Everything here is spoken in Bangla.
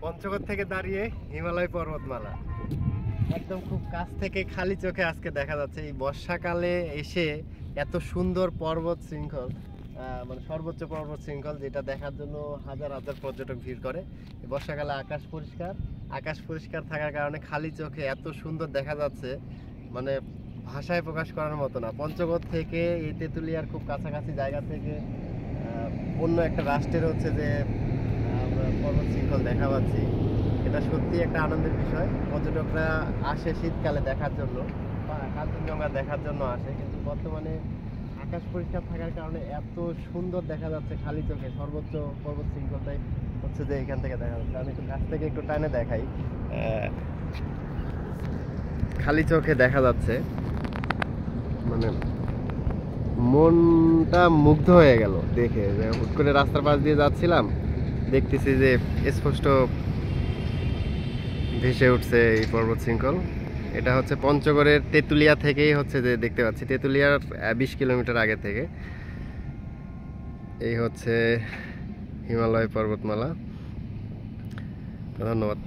পঞ্চগড় থেকে দাঁড়িয়ে হিমালয় পর্বতমালা একদম খুব কাছ থেকে খালি চোখে আজকে দেখা যাচ্ছে। এই বর্ষাকালে এসে এত সুন্দর পর্বত শৃঙ্খল, মানে সর্বোচ্চ পর্বত শৃঙ্খল, যেটা দেখার জন্য হাজার হাজার পর্যটক ভিড় করে। বর্ষাকালে আকাশ পরিষ্কার থাকার কারণে খালি চোখে এত সুন্দর দেখা যাচ্ছে, মানে ভাষায় প্রকাশ করার মতো না। পঞ্চগড় থেকে এই তেঁতুলিয়ার খুব কাছাকাছি জায়গা থেকে অন্য একটা রাষ্ট্রের হচ্ছে যে আমরা পর্বত শৃঙ্খল দেখা পাচ্ছি, এটা সত্যি একটা আনন্দের বিষয়। পর্যটকরা আসে শীতকালে দেখার জন্য বা কাঞ্চনজঙ্ঘা দেখার জন্য আসে, কিন্তু বর্তমানে আকাশ পরিষ্কার থাকার কারণে এত সুন্দর দেখা যাচ্ছে খালি চোখে। সর্বোচ্চ পর্বত শৃঙ্খলটাই হচ্ছে যে এখান থেকে দেখা যাচ্ছে। আমি একটু কাছ থেকে একটু টানে দেখাই, খালি চোখে দেখা যাচ্ছে, মানে মনটা মুগ্ধ হয়ে গেল দেখে। হুট করে রাস্তার পাশ দিয়ে যাচ্ছিলাম, দেখতেছি যে স্পষ্ট ভেসে উঠছে এই পর্বত শৃঙ্খল। এটা হচ্ছে পঞ্চগড়ের তেঁতুলিয়া থেকেই হচ্ছে যে দেখতে পাচ্ছি, তেঁতুলিয়ার 20 কিলোমিটার আগে থেকে এই হচ্ছে হিমালয় পর্বতমালা। ধন্যবাদ।